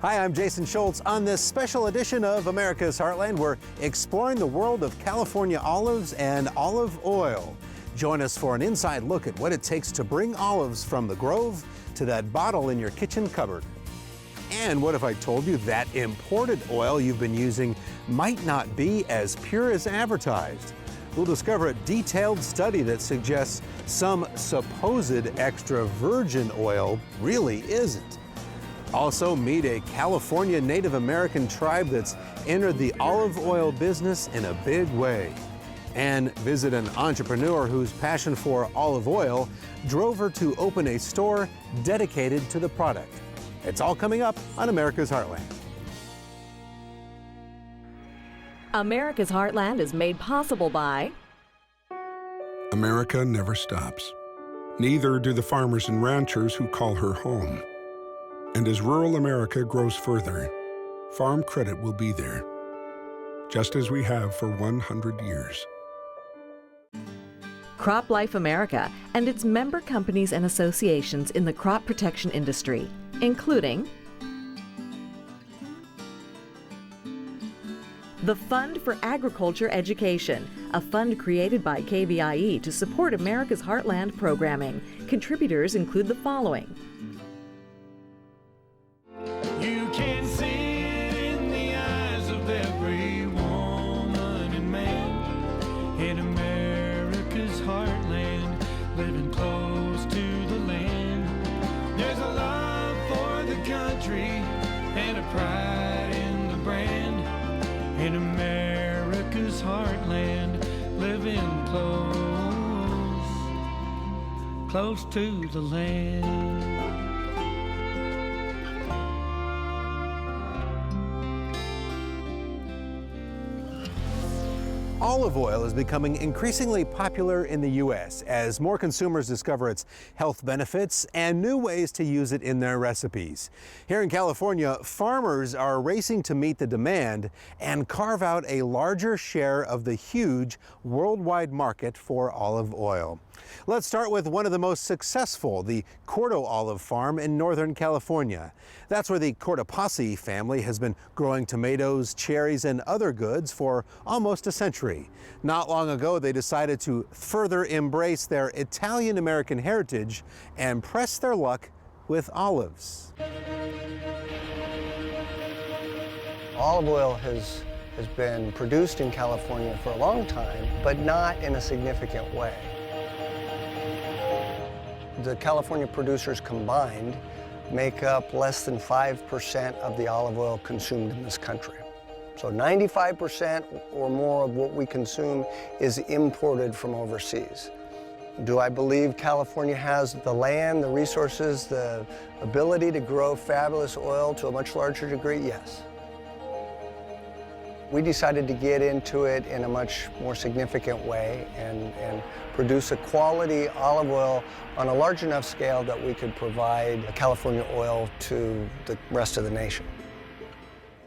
Hi, I'm Jason Schultz. On this special edition of America's Heartland, we're exploring the world of California olives and olive oil. Join us for an inside look at what it takes to bring olives from the grove to that bottle in your kitchen cupboard. And what if I told you that imported oil you've been using might not be as pure as advertised? We'll discover a detailed study that suggests some supposed extra virgin oil really isn't. Also, meet a California Native American tribe that's entered the olive oil business in a big way. And visit an entrepreneur whose passion for olive oil drove her to open a store dedicated to the product. It's all coming up on America's Heartland. America's Heartland is made possible by America never stops. Neither do the farmers and ranchers who call her home. And as rural America grows further, Farm Credit will be there, just as we have for 100 years. Crop Life America and its member companies and associations in the crop protection industry, including the Fund for Agriculture Education, a fund created by KVIE to support America's Heartland programming. Contributors include the following: You can see it in the eyes of every woman and man in America's heartland, living close to the land. There's a love for the country and a pride in the brand. In America's heartland, living close to the land. Olive oil is becoming increasingly popular in the U.S. as more consumers discover its health benefits and new ways to use it in their recipes. Here in California, farmers are racing to meet the demand and carve out a larger share of the huge worldwide market for olive oil. Let's start with one of the most successful, the Cordo Olive Farm in Northern California. That's where the Cordopaci family has been growing tomatoes, cherries, and other goods for almost a century. Not long ago, they decided to further embrace their Italian-American heritage and press their luck with olives. Olive oil has been produced in California for a long time, but not in a significant way. The California producers combined make up less than 5% of the olive oil consumed in this country. So 95% or more of what we consume is imported from overseas. Do I believe California has the land, the resources, the ability to grow fabulous oil to a much larger degree? Yes. We decided to get into it in a much more significant way and produce a quality olive oil on a large enough scale that we could provide California oil to the rest of the nation.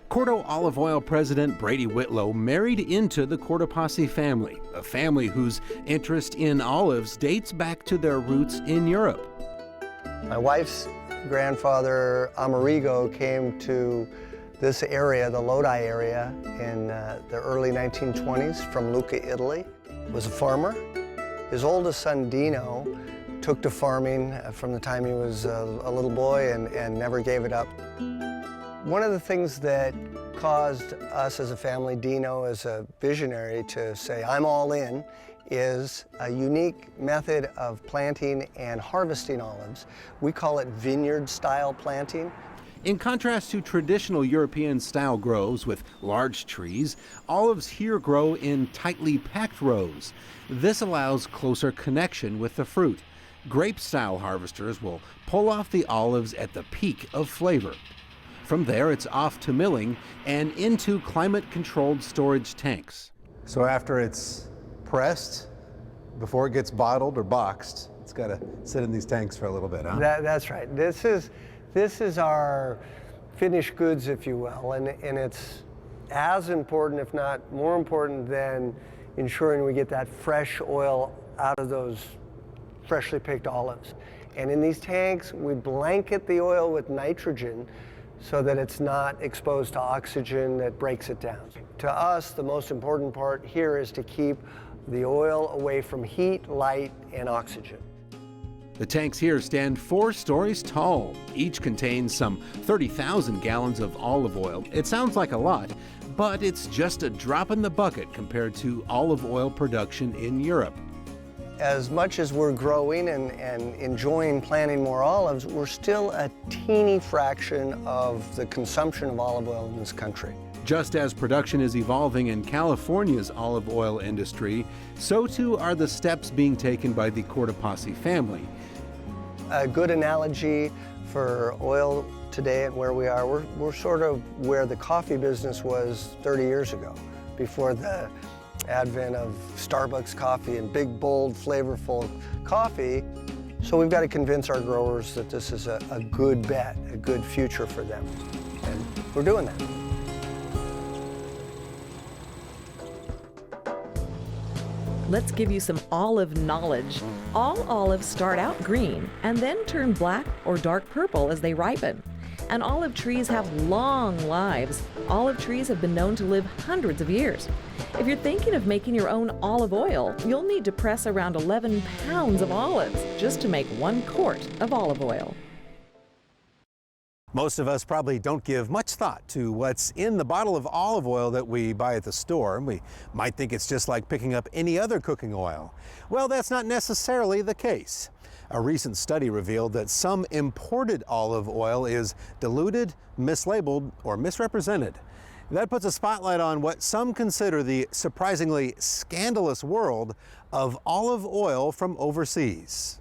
Cordo Olive Oil President Brady Whitlow married into the Cordopaci family, a family whose interest in olives dates back to their roots in Europe. My wife's grandfather, Amerigo, came to this area, the Lodi area, in the early 1920s from Lucca, Italy. He was a farmer. His oldest son, Dino, took to farming from the time he was a little boy and never gave it up. One of the things that caused us as a family, Dino as a visionary, to say, I'm all in, is a unique method of planting and harvesting olives. We call it vineyard-style planting. In contrast to traditional European-style groves with large trees, olives here grow in tightly packed rows. This allows closer connection with the fruit. Grape-style harvesters will pull off the olives at the peak of flavor. From there, it's off to milling and into climate-controlled storage tanks. So after it's pressed, before it gets bottled or boxed, it's got to sit in these tanks for a little bit, huh? That's right. This is our finished goods, if you will, and it's as important, if not more important, than ensuring we get that fresh oil out of those freshly picked olives. And in these tanks, we blanket the oil with nitrogen so that it's not exposed to oxygen that breaks it down. To us, the most important part here is to keep the oil away from heat, light, and oxygen. The tanks here stand 4 stories tall. Each contains some 30,000 gallons of olive oil. It sounds like a lot, but it's just a drop in the bucket compared to olive oil production in Europe. As much as we're growing and enjoying planting more olives, we're still a teeny fraction of the consumption of olive oil in this country. Just as production is evolving in California's olive oil industry, so too are the steps being taken by the Cortopassi family. A good analogy for oil today and where we are, we're sort of where the coffee business was 30 years ago, before the advent of Starbucks coffee and big, bold, flavorful coffee. So we've got to convince our growers that this is a good bet, a good future for them. And we're doing that. Let's give you some olive knowledge. All olives start out green and then turn black or dark purple as they ripen. And olive trees have long lives. Olive trees have been known to live hundreds of years. If you're thinking of making your own olive oil, you'll need to press around 11 pounds of olives just to make 1 quart of olive oil. Most of us probably don't give much thought to what's in the bottle of olive oil that we buy at the store. We might think it's just like picking up any other cooking oil. Well, that's not necessarily the case. A recent study revealed that some imported olive oil is diluted, mislabeled, or misrepresented. That puts a spotlight on what some consider the surprisingly scandalous world of olive oil from overseas.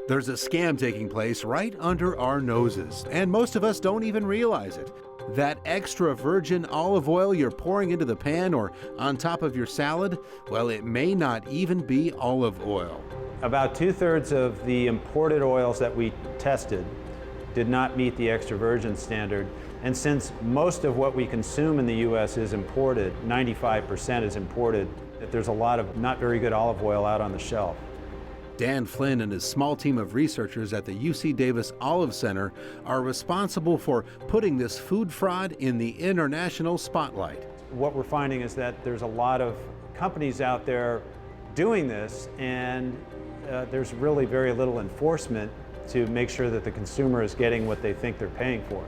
There's a scam taking place right under our noses, and most of us don't even realize it. That extra virgin olive oil you're pouring into the pan or on top of your salad, well, it may not even be olive oil. About 2/3 of the imported oils that we tested did not meet the extra virgin standard. And since most of what we consume in the U.S. is imported, 95% is imported, that there's a lot of not very good olive oil out on the shelf. Dan Flynn and his small team of researchers at the UC Davis Olive Center are responsible for putting this food fraud in the international spotlight. What we're finding is that there's a lot of companies out there doing this, and there's really very little enforcement to make sure that the consumer is getting what they think they're paying for.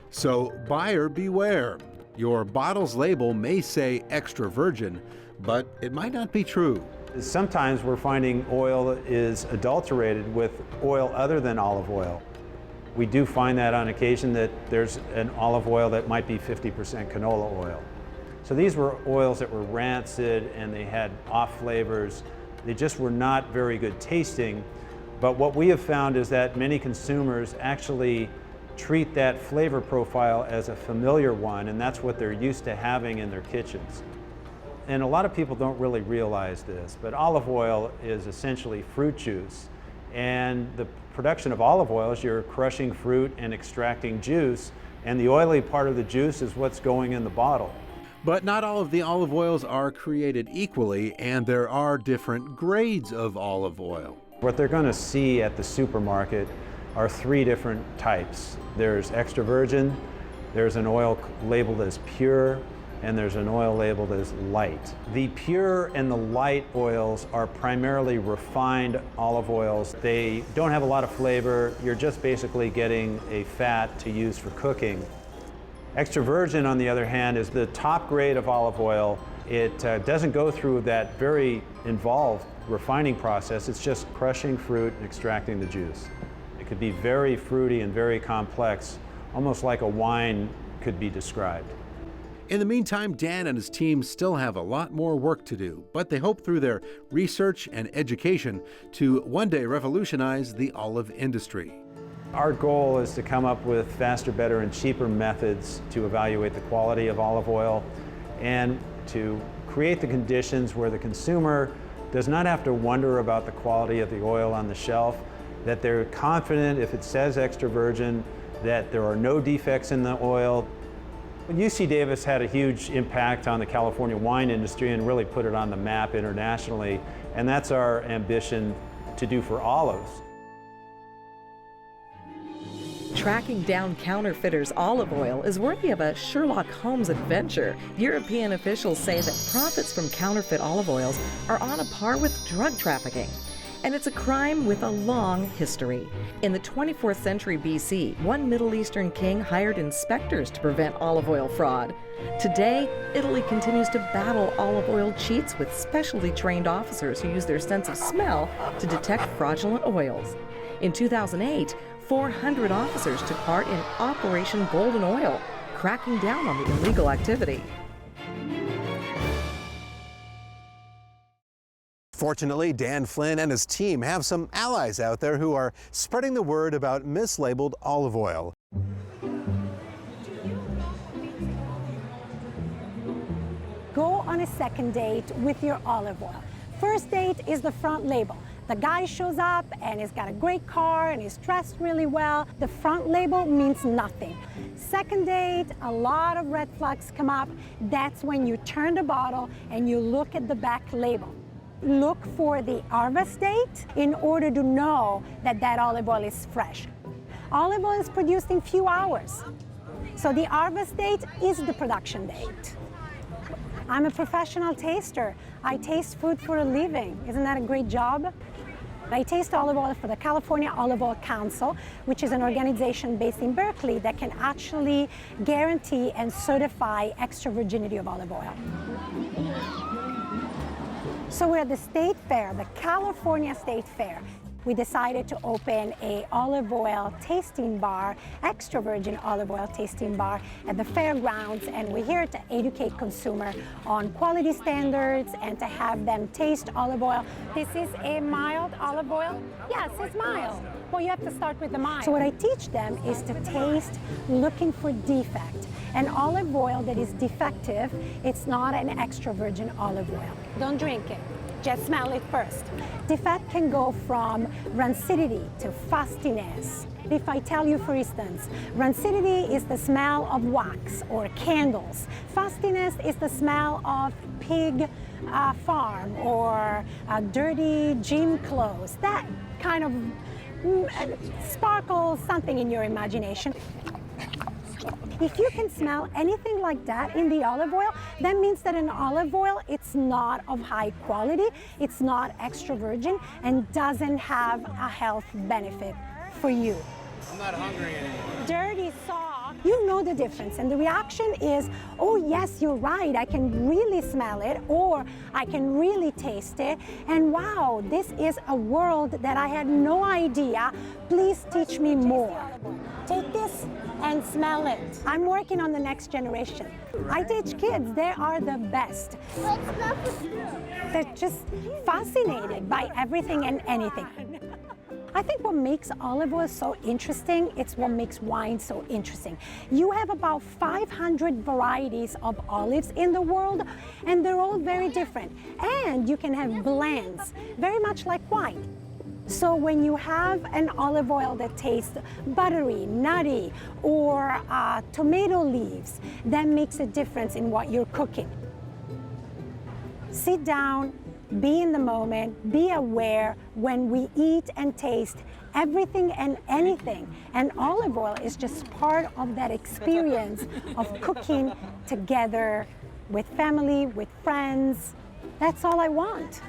So buyer beware. Your bottle's label may say extra virgin, but it might not be true. Sometimes we're finding oil is adulterated with oil other than olive oil. We do find that on occasion, that there's an olive oil that might be 50% canola oil. So these were oils that were rancid and they had off flavors. They just were not very good tasting. But what we have found is that many consumers actually treat that flavor profile as a familiar one, and that's what they're used to having in their kitchens. And a lot of people don't really realize this, but olive oil is essentially fruit juice. And the production of olive oil is you're crushing fruit and extracting juice, and the oily part of the juice is what's going in the bottle. But not all of the olive oils are created equally, and there are different grades of olive oil. What they're going to see at the supermarket are 3 different types. There's extra virgin, there's an oil labeled as pure, and there's an oil labeled as light. The pure and the light oils are primarily refined olive oils. They don't have a lot of flavor. You're just basically getting a fat to use for cooking. Extra virgin, on the other hand, is the top grade of olive oil. It doesn't go through that very involved refining process. It's just crushing fruit and extracting the juice. It could be very fruity and very complex, almost like a wine could be described. In the meantime, Dan and his team still have a lot more work to do, but they hope through their research and education to one day revolutionize the olive industry. Our goal is to come up with faster, better, and cheaper methods to evaluate the quality of olive oil and to create the conditions where the consumer does not have to wonder about the quality of the oil on the shelf, that they're confident if it says extra virgin, that there are no defects in the oil. UC Davis had a huge impact on the California wine industry and really put it on the map internationally, and that's our ambition to do for olives. Tracking down counterfeiters' olive oil is worthy of a Sherlock Holmes adventure. European officials say that profits from counterfeit olive oils are on a par with drug trafficking. And it's a crime with a long history. In the 24th century BC, one Middle Eastern king hired inspectors to prevent olive oil fraud. Today, Italy continues to battle olive oil cheats with specially trained officers who use their sense of smell to detect fraudulent oils. In 2008, 400 officers took part in Operation Golden Oil, cracking down on the illegal activity. Fortunately, Dan Flynn and his team have some allies out there who are spreading the word about mislabeled olive oil. Go on a second date with your olive oil. First date is the front label. The guy shows up and he's got a great car and he's dressed really well. The front label means nothing. Second date, a lot of red flags come up. That's when you turn the bottle and you look at the back label. Look for the harvest date in order to know that that olive oil is fresh. Olive oil is produced in few hours. So the harvest date is the production date. I'm a professional taster. I taste food for a living. Isn't that a great job? I taste olive oil for the California Olive Oil Council, which is an organization based in Berkeley that can actually guarantee and certify extra virginity of olive oil. So we're at the State Fair, the California State Fair. We decided to open a olive oil tasting bar, extra virgin olive oil tasting bar at the fairgrounds, and we're here to educate consumer on quality standards and to have them taste olive oil. This is a mild olive oil. Yes, it's mild. Well, you have to start with the mild. So what I teach them is to taste looking for defect. An olive oil that is defective, it's not an extra virgin olive oil. Don't drink it. Just smell it first. Defect can go from rancidity to fustiness. If I tell you, for instance, rancidity is the smell of wax or candles. Fustiness is the smell of pig farm or dirty gym clothes. That kind of sparkles something in your imagination. If you can smell anything like that in the olive oil, that means that an olive oil, it's not of high quality, it's not extra virgin, and doesn't have a health benefit for you. I'm not hungry anymore. Dirty sock, you know the difference, and the reaction is, oh yes, you're right, I can really smell it, or I can really taste it, and wow, this is a world that I had no idea. Please teach me more. Take this and smell it. I'm working on the next generation. I teach kids, they are the best. They're just fascinated by everything and anything. I think what makes olive oil so interesting, it's what makes wine so interesting. You have about 500 varieties of olives in the world, and they're all very different. And you can have blends, very much like wine. So when you have an olive oil that tastes buttery, nutty, or tomato leaves, that makes a difference in what you're cooking. Sit down, be in the moment, be aware when we eat and taste everything and anything. And olive oil is just part of that experience of cooking together with family, with friends. That's all I want.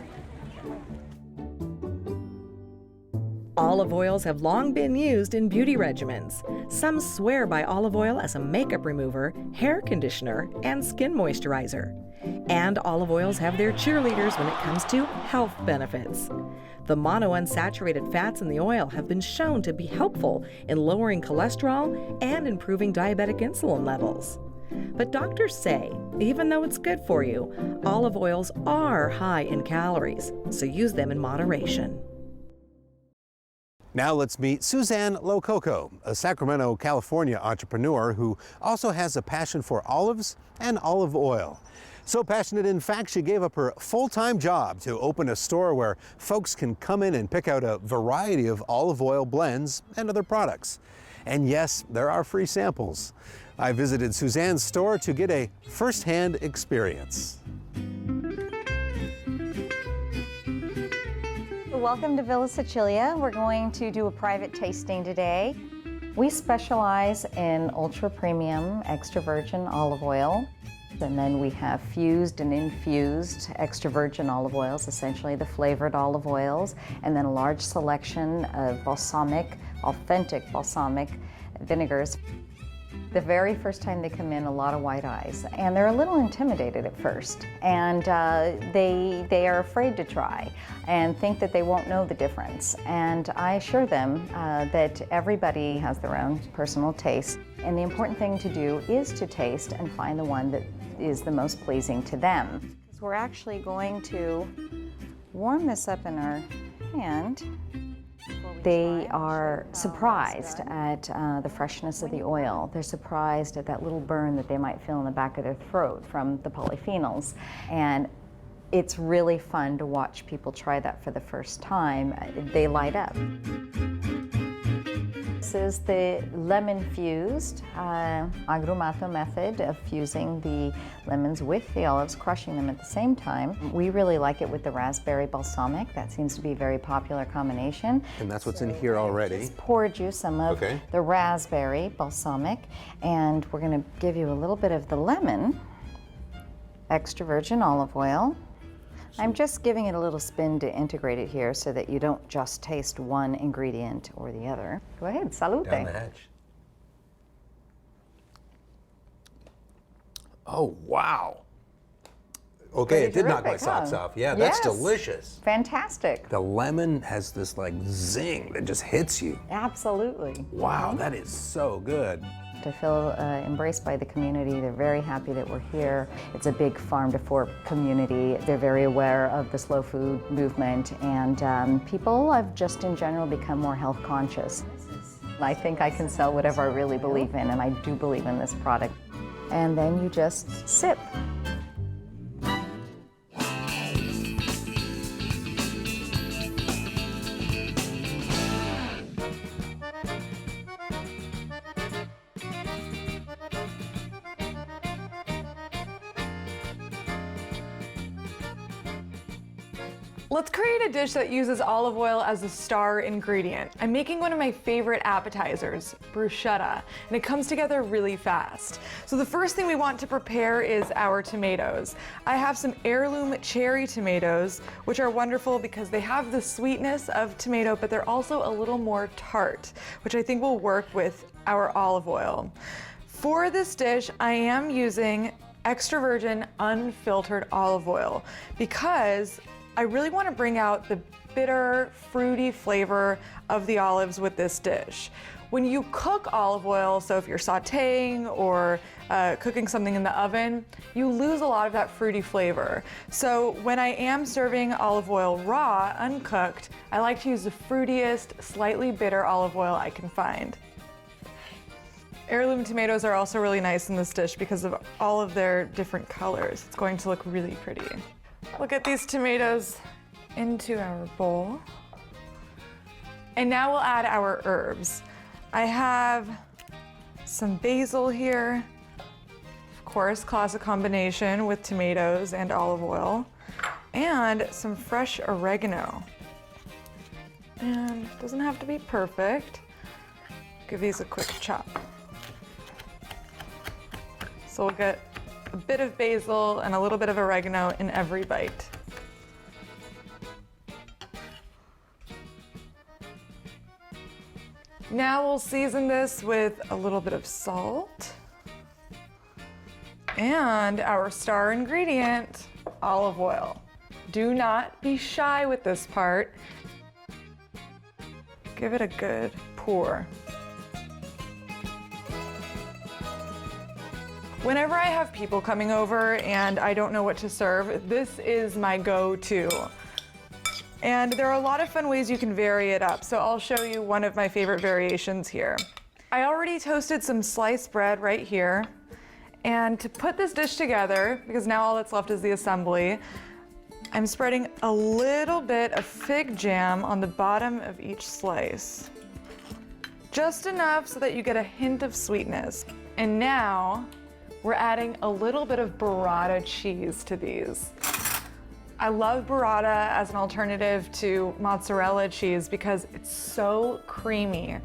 Olive oils have long been used in beauty regimens. Some swear by olive oil as a makeup remover, hair conditioner, and skin moisturizer. And olive oils have their cheerleaders when it comes to health benefits. The monounsaturated fats in the oil have been shown to be helpful in lowering cholesterol and improving diabetic insulin levels. But doctors say, even though it's good for you, olive oils are high in calories, so use them in moderation. Now let's meet Suzanne Lococo, a Sacramento, California entrepreneur who also has a passion for olives and olive oil. So passionate, in fact, she gave up her full-time job to open a store where folks can come in and pick out a variety of olive oil blends and other products. And yes, there are free samples. I visited Suzanne's store to get a first-hand experience. Welcome to Villa Sicilia. We're going to do a private tasting today. We specialize in ultra premium extra virgin olive oil. And then we have fused and infused extra virgin olive oils, essentially the flavored olive oils, and then a large selection of balsamic, authentic balsamic vinegars. The very first time they come in, a lot of white eyes, and they're a little intimidated at first, and they are afraid to try and think that they won't know the difference. And I assure them that everybody has their own personal taste, and the important thing to do is to taste and find the one that is the most pleasing to them. So we're actually going to warm this up in our hand. They are surprised at the freshness of the oil. They're surprised at that little burn that they might feel in the back of their throat from the polyphenols. And it's really fun to watch people try that for the first time. They light up. This is the lemon-fused agrumato method of fusing the lemons with the olives, crushing them at the same time. We really like it with the raspberry balsamic. That seems to be a very popular combination. And that's what's in here already. Just poured you some of the raspberry balsamic, and we're going to give you a little bit of the lemon, extra virgin olive oil. I'm just giving it a little spin to integrate it here so that you don't just taste one ingredient or the other. Go ahead, salute. Down the hatch. Oh, wow. Okay, it did knock my socks off. Yeah, that's delicious. Fantastic. The lemon has this like zing that just hits you. Absolutely. Wow, that is so good. I feel embraced by the community. They're very happy that we're here. It's a big farm to fork community. They're very aware of the slow food movement, and people have just in general become more health conscious. I think I can sell whatever I really believe in, and I do believe in this product. And then you just sip. Let's create a dish that uses olive oil as a star ingredient. I'm making one of my favorite appetizers, bruschetta, and it comes together really fast. So the first thing we want to prepare is our tomatoes. I have some heirloom cherry tomatoes, which are wonderful because they have the sweetness of tomato, but they're also a little more tart, which I think will work with our olive oil. For this dish, I am using extra virgin unfiltered olive oil because I really want to bring out the bitter, fruity flavor of the olives with this dish. When you cook olive oil, so if you're sauteing or cooking something in the oven, you lose a lot of that fruity flavor. So when I am serving olive oil raw, uncooked, I like to use the fruitiest, slightly bitter olive oil I can find. Heirloom tomatoes are also really nice in this dish because of all of their different colors. It's going to look really pretty. We'll get these tomatoes into our bowl. And now we'll add our herbs. I have some basil here. Of course, classic combination with tomatoes and olive oil. And some fresh oregano. And it doesn't have to be perfect. Give these a quick chop. So we'll get a bit of basil and a little bit of oregano in every bite. Now we'll season this with a little bit of salt and our star ingredient, olive oil. Do not be shy with this part. Give it a good pour. Whenever I have people coming over and I don't know what to serve, this is my go-to. And there are a lot of fun ways you can vary it up, so I'll show you one of my favorite variations here. I already toasted some sliced bread right here, and to put this dish together, because now all that's left is the assembly, I'm spreading a little bit of fig jam on the bottom of each slice. Just enough so that you get a hint of sweetness. And now, we're adding a little bit of burrata cheese to these. I love burrata as an alternative to mozzarella cheese because it's so creamy.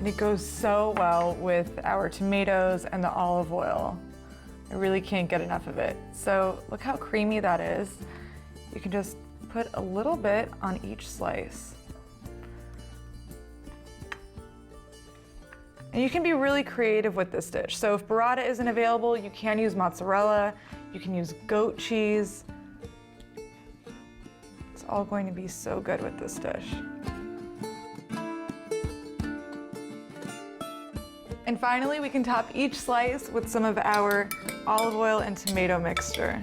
And it goes so well with our tomatoes and the olive oil. I really can't get enough of it. So look how creamy that is. You can just put a little bit on each slice. And you can be really creative with this dish. So if burrata isn't available, you can use mozzarella, you can use goat cheese. It's all going to be so good with this dish. And finally, we can top each slice with some of our olive oil and tomato mixture.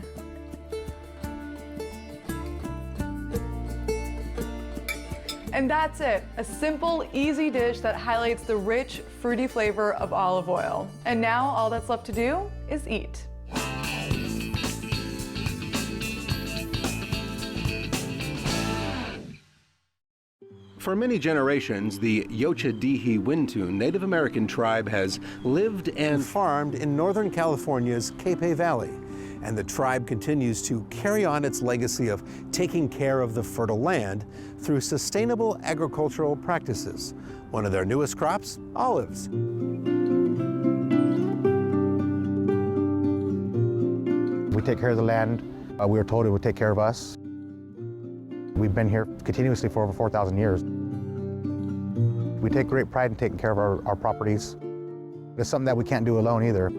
And that's it, a simple, easy dish that highlights the rich, fruity flavor of olive oil. And now all that's left to do is eat. For many generations, the Yocha-Dihi Wintun Native American tribe has lived and farmed in Northern California's Capay Valley. And the tribe continues to carry on its legacy of taking care of the fertile land through sustainable agricultural practices. One of their newest crops, olives. We take care of the land. We were told it would take care of us. We've been here continuously for over 4,000 years. We take great pride in taking care of our properties. It's something that we can't do alone either.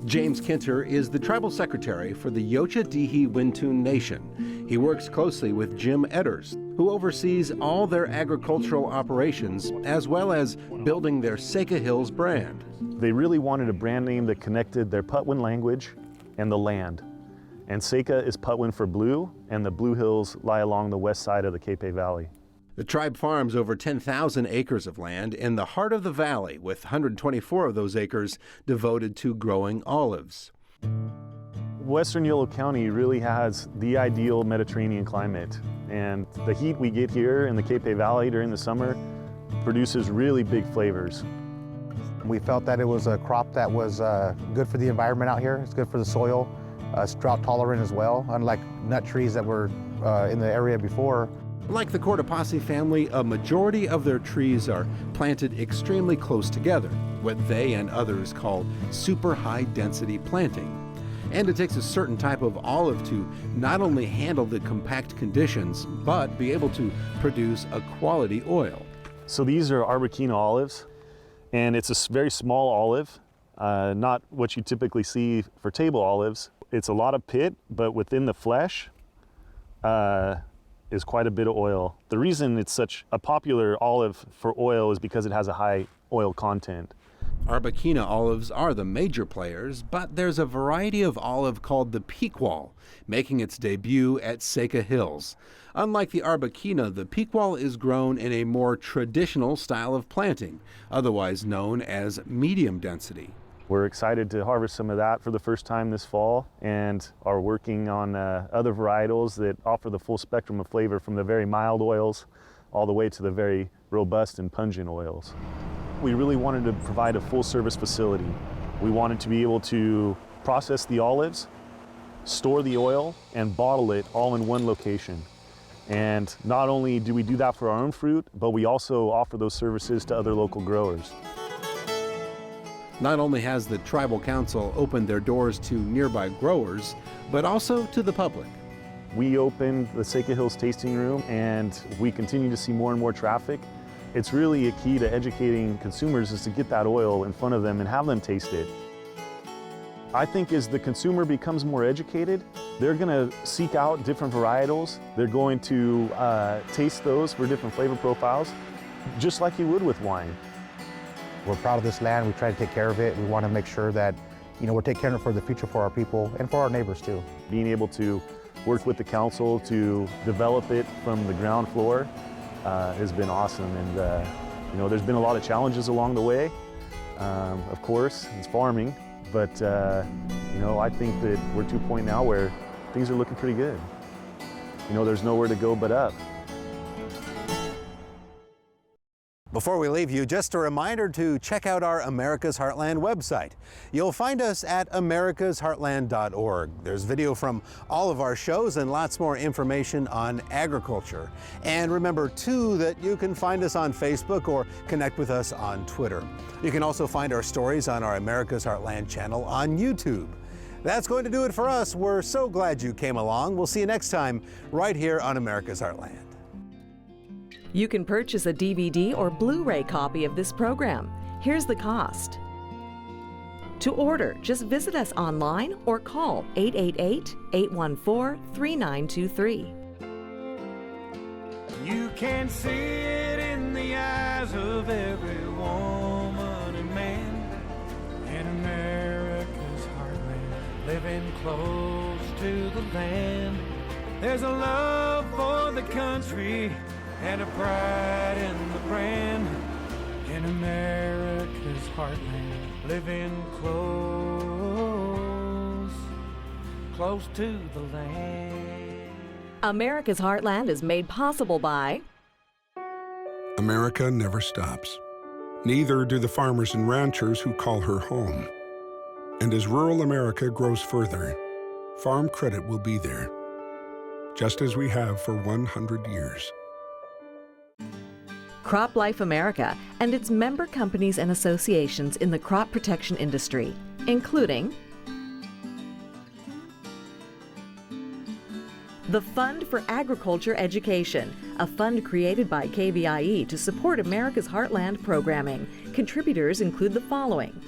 James Kinter is the tribal secretary for the Yocha-Dihi Wintun Nation. He works closely with Jim Edders, who oversees all their agricultural operations, as well as building their Seca Hills brand. They really wanted a brand name that connected their Patwin language and the land. And Seca is Patwin for blue, and the Blue Hills lie along the west side of the Capay Valley. The tribe farms over 10,000 acres of land in the heart of the valley, with 124 of those acres devoted to growing olives. Western Yolo County really has the ideal Mediterranean climate, and the heat we get here in the Capay Valley during the summer produces really big flavors. We felt that it was a crop that was good for the environment out here. It's good for the soil. It's drought tolerant as well, unlike nut trees that were in the area before. Like the Cortopassi family, a majority of their trees are planted extremely close together, what they and others call super high density planting. And it takes a certain type of olive to not only handle the compact conditions, but be able to produce a quality oil. So these are Arbequina olives, and it's a very small olive, not what you typically see for table olives. It's a lot of pit, but within the flesh is quite a bit of oil. The reason it's such a popular olive for oil is because it has a high oil content. Arbequina olives are the major players, but there's a variety of olive called the Pequot, making its debut at Seca Hills. Unlike the Arbequina, the Pequot is grown in a more traditional style of planting, otherwise known as medium density. We're excited to harvest some of that for the first time this fall, and are working on other varietals that offer the full spectrum of flavor, from the very mild oils all the way to the very robust and pungent oils. We really wanted to provide a full service facility. We wanted to be able to process the olives, store the oil, and bottle it all in one location. And not only do we do that for our own fruit, but we also offer those services to other local growers. Not only has the Tribal Council opened their doors to nearby growers, but also to the public. We opened the Seca Hills Tasting Room, and we continue to see more and more traffic. It's really a key to educating consumers is to get that oil in front of them and have them taste it. I think as the consumer becomes more educated, they're going to seek out different varietals. They're going to taste those for different flavor profiles, just like you would with wine. We're proud of this land. We try to take care of it. We want to make sure that, we're taking care of it for the future for our people and for our neighbors too. Being able to work with the council to develop it from the ground floor has been awesome. And, there's been a lot of challenges along the way. Of course, it's farming, but, I think that we're to a point now where things are looking pretty good. There's nowhere to go but up. Before we leave you, just a reminder to check out our America's Heartland website. You'll find us at americasheartland.org. There's video from all of our shows and lots more information on agriculture. And remember, too, that you can find us on Facebook or connect with us on Twitter. You can also find our stories on our America's Heartland channel on YouTube. That's going to do it for us. We're so glad you came along. We'll see you next time right here on America's Heartland. You can purchase a DVD or Blu-ray copy of this program. Here's the cost. To order, just visit us online or call 888-814-3923. You can see it in the eyes of every woman and man in America's heartland, living close to the land. There's a love for the country and a pride in the brand in America's heartland, living close to the land. America's Heartland is made possible by America never stops. Neither do the farmers and ranchers who call her home. And as rural America grows further, farm credit will be there, just as we have for 100 years. Crop Life America and its member companies and associations in the crop protection industry, including the Fund for Agriculture Education, a fund created by KVIE to support America's Heartland programming. Contributors include the following: